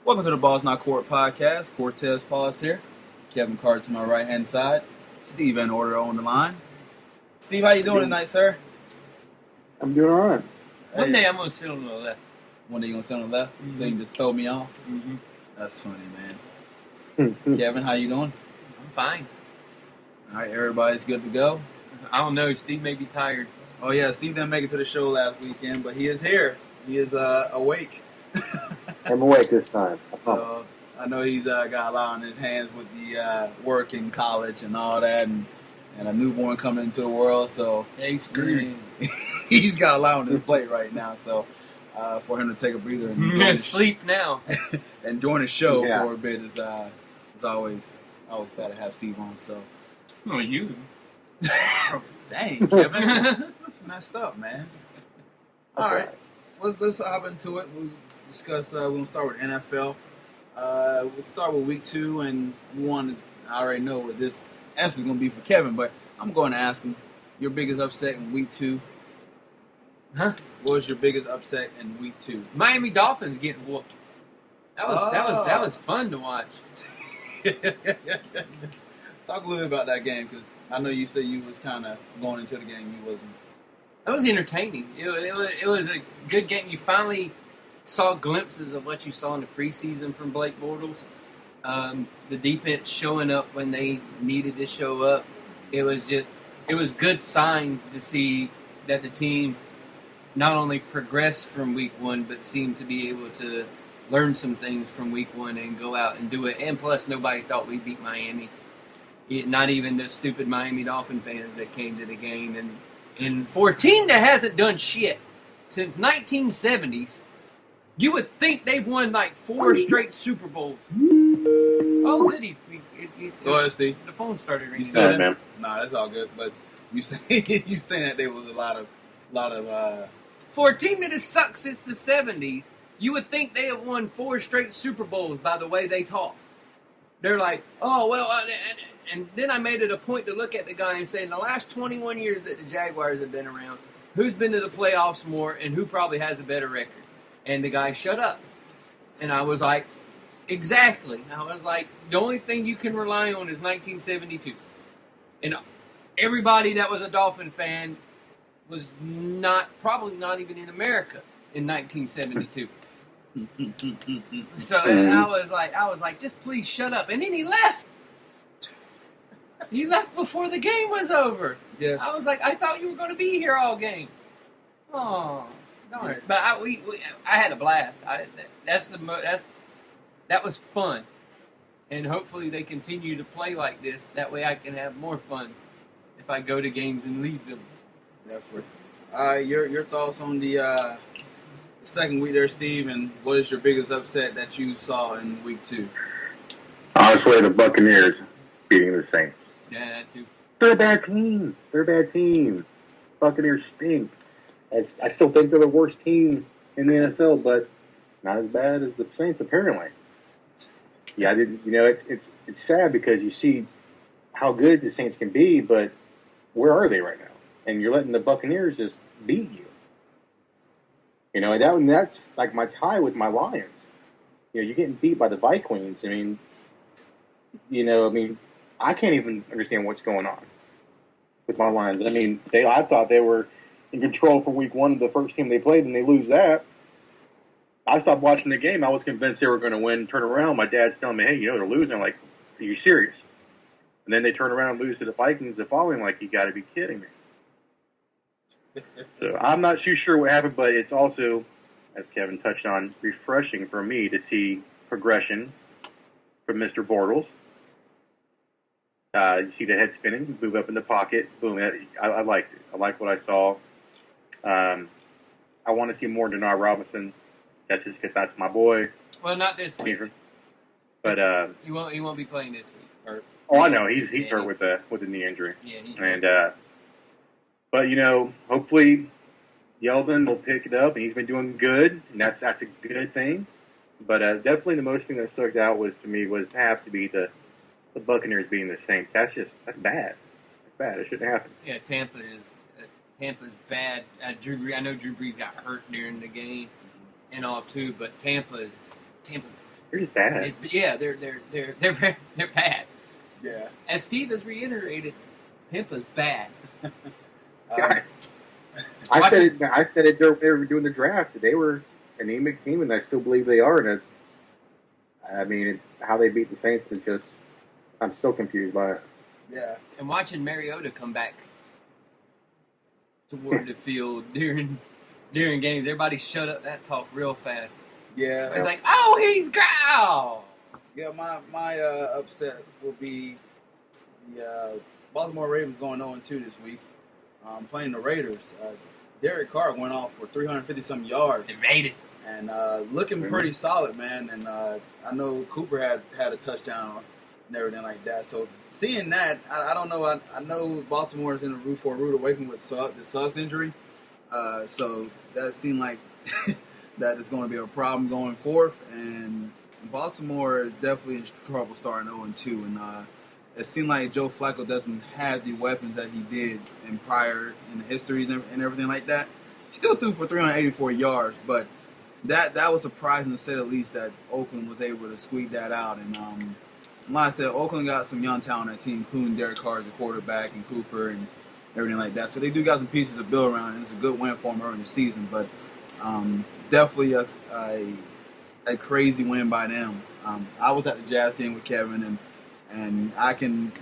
Welcome to the Balls Not Court podcast. Cortez Paul's here. Kevin Carter to my right hand side. Steve in order on the line. Steve, how you doing tonight, sir? I'm doing all right. One day I'm going to sit on the left. One day you gonna sit on the left, so you can just throw me off. Mm-hmm. That's funny, man. Kevin, how you doing? I'm fine. All right, everybody's good to go. I don't know. Steve may be tired. Oh yeah, Steve didn't make it to the show last weekend, but he is here. He is awake. I'm awake this time. So I know he's got a lot on his hands with the work in college and all that, and a newborn coming into the world. So Yeah, he's screwed. he's got a lot on his plate right now. So for him to take a breather and Sleep now. and join the show Yeah. for a bit is always glad to have Steve on. So Oh, you. dang, Kevin, that's messed up, man. All Okay. right, let's hop into it. We'll discuss. We're gonna start with NFL. We'll start with week 2, and I already know what this answer is gonna be for Kevin, but I'm going to ask him your biggest upset in week 2. Huh? What was your biggest upset in week 2? Miami Dolphins getting whooped. That was fun to watch. Talk a little bit about that game, because I know you said you was kind of going into the game. You wasn't. That was entertaining. It was a good game. You finally saw glimpses of what you saw in the preseason from Blake Bortles. The defense showing up when they needed to show up. It was good signs to see that the team not only progressed from week 1, but seemed to be able to learn some things from week 1 and go out and do it. And plus, nobody thought we beat Miami. Not even the stupid Miami Dolphin fans that came to the game. And for a team that hasn't done shit since 1970s, you would think they've won like 4 straight Super Bowls. Oh, goody. Go ahead, Steve. The phone started You ringing. still All there? right, man. Nah, that's all good. But you saying that there was a lot of For a team that has sucked since the 70s, you would think they have won 4 straight Super Bowls by the way they talk. They're like, oh, well, and then I made it a point to look at the guy and say, in the last 21 years that the Jaguars have been around, who's been to the playoffs more and who probably has a better record? And the guy shut up. And I was like, exactly. I was like, the only thing you can rely on is 1972. And everybody that was a Dolphin fan was probably not even in America in 1972. So I was like, just please shut up. And then he left. He left before the game was over. yes. I was like, I thought you were going to be here all game. Oh, darn it! But I had a blast. That was fun, and hopefully they continue to play like this. That way I can have more fun if I go to games and leave them. Definitely. Your thoughts on the second week there, Steve, and what is your biggest upset that you saw in week 2? Honestly, the Buccaneers beating the Saints. Yeah, that too. They're a bad team. Buccaneers stink. I still think they're the worst team in the NFL, but not as bad as the Saints apparently. Yeah, I didn't. It's sad because you see how good the Saints can be, but where are they right now? And you're letting the Buccaneers just beat you. And that's like my tie with my Lions. You're getting beat by the Vikings. I can't even understand what's going on with my Lions. I thought they were in control for week 1 of the first team they played, and they lose that. I stopped watching the game. I was convinced they were going to win, turn around. My dad's telling me, hey, they're losing. I'm like, are you serious? And then they turn around and lose to the Vikings the following, like, you got to be kidding me. So I'm not too sure what happened, but it's also, as Kevin touched on, refreshing for me to see progression from Mr. Bortles. You see the head spinning, move up in the pocket, boom. I liked it. I like what I saw. I want to see more Denard Robinson. That's just because that's my boy. Well, not this week. But He won't be playing this week. I know he's hurt with a knee injury. Yeah, but hopefully Yeldon will pick it up, and he's been doing good, and that's a good thing. But definitely the most thing that stuck out was have to be the Buccaneers beating the Saints. That's bad. That's bad. It shouldn't happen. Yeah, Tampa's bad. I know Drew Brees got hurt during the game and all too, but Tampa's They're just bad. They're bad. Yeah. As Steve has reiterated, Pimpa's bad. I said it. They were doing the draft. They were an anemic team, and I still believe they are. And I mean, how they beat the Saints is just. I'm still confused by it. Yeah. And watching Mariota come back toward the field during games, everybody shut up that talk real fast. Yeah. It's like, oh, he's growl. Yeah, my upset will be the Baltimore Ravens going 0-2 this week. Playing the Raiders. Derek Carr went off for 350-some yards. The Raiders. And looking pretty solid, man. And I know Cooper had a touchdown and everything like that. So seeing that, I don't know. I know Baltimore's in a rude awakening with the Suggs injury. So that seemed like that is going to be a problem going forth. And Baltimore is definitely in trouble starting 0-2. And it seemed like Joe Flacco doesn't have the weapons that he did in the history and everything like that. He still threw for 384 yards, but that was surprising to say the least that Oakland was able to squeak that out. And like I said, Oakland got some young talent on that team, including Derek Carr, the quarterback, and Cooper, and everything like that. So they do got some pieces to build around, and it's a good win for them early in the season. But definitely a crazy win by them. I was at the Jazz game with Kevin, and I can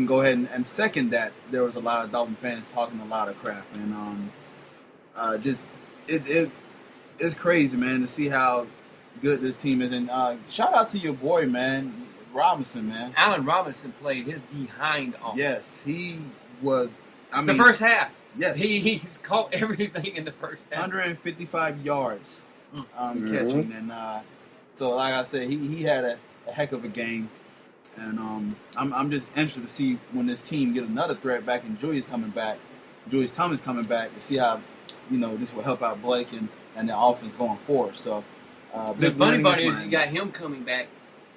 go ahead and second that there was a lot of Dolphin fans talking a lot of crap, and it's crazy, man, to see how good this team is. And shout out to your boy, man, Robinson, man. Allen Robinson played his behind off. Yes, he was. I mean, the first half. Yes, he's caught everything in the first half. 155 yards catching, and so like I said, he had a heck of a game. And I'm just interested to see when this team get another threat back and Julius Thomas coming back to see how, this will help out Blake and the offense going forward. So the funny part is you got him coming back,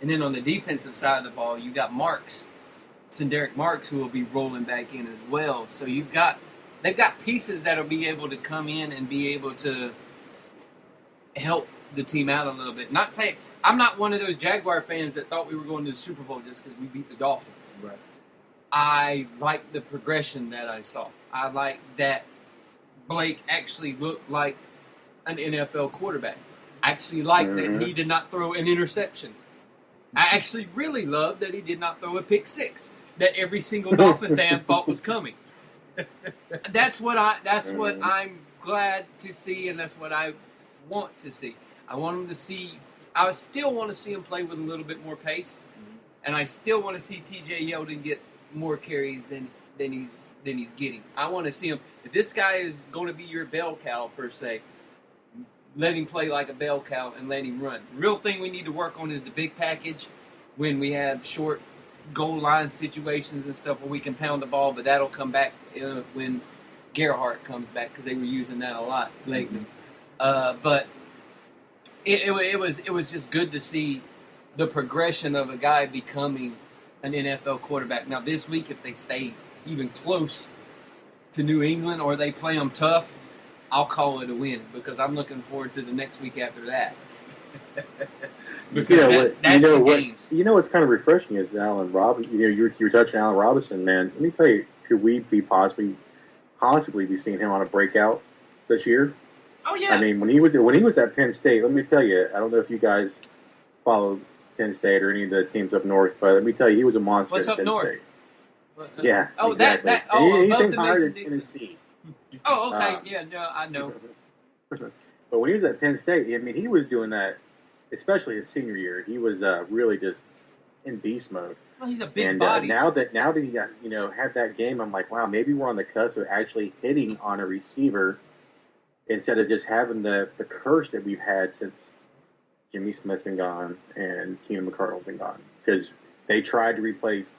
and then on the defensive side of the ball, you got Derek Marks, who will be rolling back in as well. So they've got pieces that'll be able to come in and be able to help the team out a little bit. Not saying I'm not one of those Jaguar fans that thought we were going to the Super Bowl just because we beat the Dolphins. Right. I like the progression that I saw. I like that Blake actually looked like an NFL quarterback. I actually like that he did not throw an interception. I actually really love that he did not throw a pick six that every single Dolphin fan thought was coming. That's what I'm glad to see, and that's what I want to see. I want him to see. I still want to see him play with a little bit more pace, and I still want to see T.J. Yeldon get more carries than he's getting. I want to see him. If this guy is going to be your bell cow per se, let him play like a bell cow and let him run. The real thing we need to work on is the big package when we have short goal line situations and stuff where we can pound the ball, but that'll come back when Gerhardt comes back because they were using that a lot lately. But it was just good to see the progression of a guy becoming an NFL quarterback. Now this week, if they stay even close to New England or they play them tough, I'll call it a win because I'm looking forward to the next week after that. Because that's the games. You know what's kind of refreshing is Allen Robinson. You were touching Allen Robinson, man. Let me tell you, could we be possibly be seeing him on a breakout this year? Oh yeah. I mean, when he was at Penn State, let me tell you, I don't know if you guys follow Penn State or any of the teams up north, but let me tell you, he was a monster What's at up Penn north? State. Yeah. Oh, exactly. above the higher than Mason-Dixon. Tennessee. Oh, okay. Yeah, no, I know. But when he was at Penn State, I mean, he was doing that, especially his senior year. He was really just in beast mode. Well, he's a big And body. now that he got had that game, I'm like, wow, maybe we're on the cusp of actually hitting on a receiver instead of just having the curse that we've had since Jimmy Smith's been gone and Keenan McCardle's been gone. Because they tried to replace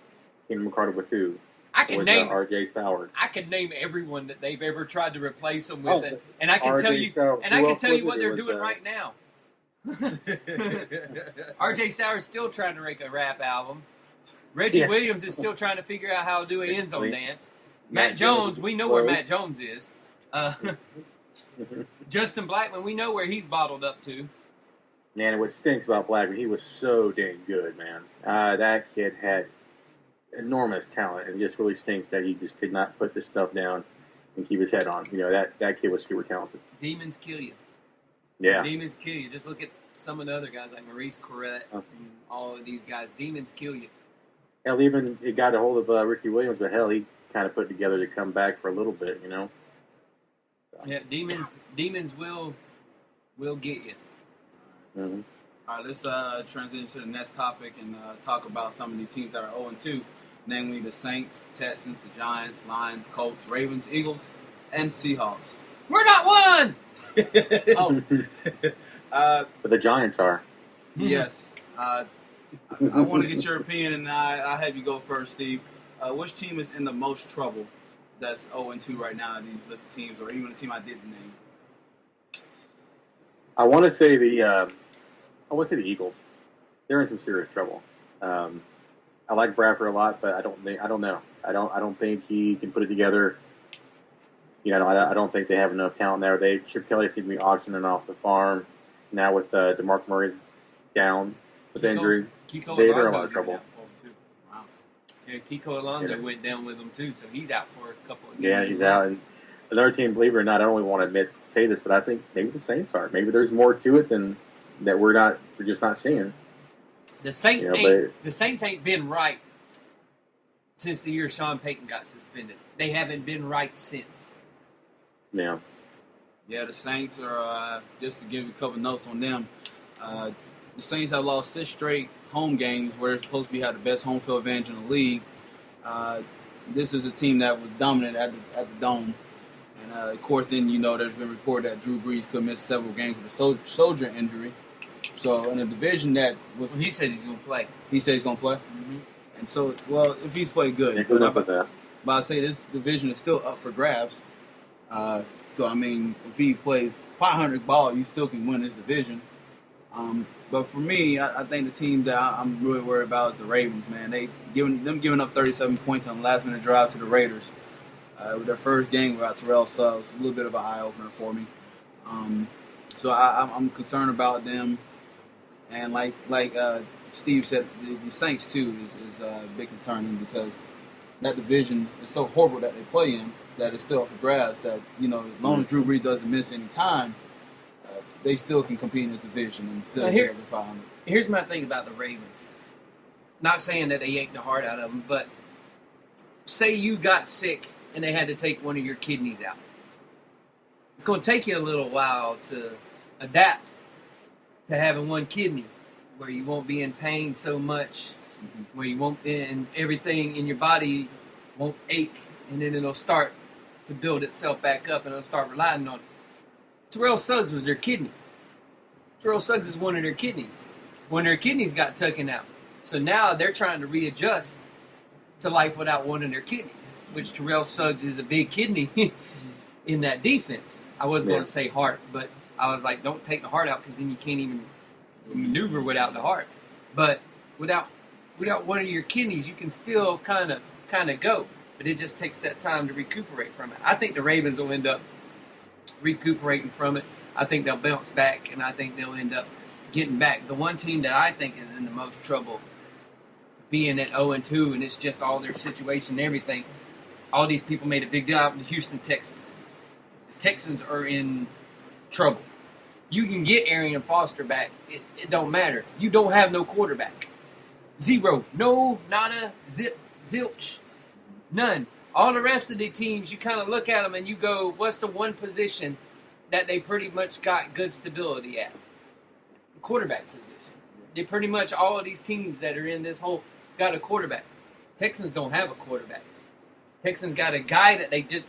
Keenan McCardle with who? I can name R.J. Sauer. I can name everyone that they've ever tried to replace them with, and I can R.J. tell you, Sauer. and I Who can else tell was you it? what they're It was, doing right now. R.J. Sauer's still trying to make a rap album. Reggie Williams is still trying to figure out how to do an end zone dance. Matt Jones, we know where Matt Jones is. Justin Blackman, we know where he's bottled up to. Man, what stinks about Blackman, he was so dang good, man. That kid had enormous talent, and it just really stinks that he just could not put this stuff down and keep his head on. That kid was super talented. Demons kill you. Yeah. Demons kill you. Just look at some of the other guys like Maurice Corrett and all of these guys. Demons kill you. Hell, even he got a hold of Ricky Williams, but hell, he kind of put together to come back for a little bit, So. Yeah, demons will get you. Mm-hmm. All right, let's transition to the next topic and talk about some of the teams that are 0-2, namely the Saints, Texans, the Giants, Lions, Colts, Ravens, Eagles, and Seahawks. We're not one! Oh. But the Giants are. Yes. I want to get your opinion, and I'll have you go first, Steve. Which team is in the most trouble that's 0-2 right now in these list of teams, or even a team I didn't name? I want to say the Eagles. They're in some serious trouble. I like Bradford a lot, but I don't know. I don't think he can put it together. I don't think they have enough talent there. Chip Kelly seems to be auctioning off the farm now with DeMarco Murray down with injury. They're in a lot of trouble. Wow. Yeah, Kiko Alonso went down with them too, so he's out for a couple of games. Yeah, he's out. And another team, believe it or not, I don't really want to say this, but I think maybe the Saints are. Maybe there's more to it than that we're just not seeing. The Saints ain't been right since the year Sean Payton got suspended. They haven't been right since. Yeah. Yeah, the Saints are, just to give you a couple notes on them, the Saints have lost 6 straight home games where they're supposed to have the best home field advantage in the league. This is a team that was dominant at the Dome. And, of course, then, there's been reported that Drew Brees could miss several games with a shoulder injury. So, in a division that was... Well, he said he's going to play. He said he's going to play? Mm-hmm. And so, well, if he's played good. Yeah, good luck with that. But I say this division is still up for grabs. So, I mean, if he plays 500 ball, you still can win this division. But for me, I think the team that I'm really worried about is the Ravens, man. Giving up 37 points on the last-minute drive to the Raiders. With their first game without Terrell Suggs, a little bit of an eye-opener for me. So I'm concerned about them. And like Steve said, the Saints, too, is a big concern because that division is so horrible that they play in that it's still up for grabs. That, as long as Drew Brees doesn't miss any time, they still can compete in this division and still get over 500. Here's my thing about the Ravens. Not saying that they yanked the heart out of them, but say you got sick and they had to take one of your kidneys out. It's going to take you a little while to adapt to having one kidney where you won't be in pain so much, where you won't, and everything in your body won't ache, and then it'll start to build itself back up and it'll start relying on it. Terrell Suggs was their kidney. Terrell Suggs is one of their kidneys. One of their kidneys got taken out. So now they're trying to readjust to life without one of their kidneys, which Terrell Suggs is a big kidney in that defense. I was going to say heart, but I was like, don't take the heart out because then you can't even maneuver without the heart. But without one of your kidneys, you can still kind of go. But it just takes that time to recuperate from it. I think the Ravens will end up recuperating from it. I think they'll bounce back, and I think they'll end up getting back. The one team that I think is in the most trouble being at 0-2, and it's just all their situation and everything. All these people made a big deal out in the Houston Texans. The Texans are in trouble. You can get Arian Foster back. It don't matter. You don't have no quarterback. Zero. No, nada, zip, zilch. None. All the rest of the teams, you kind of look at them and you go, what's the one position that they pretty much got good stability at? The quarterback position. They pretty much, all of these teams that are in this whole, got a quarterback. Texans don't have a quarterback. Texans got a guy that they just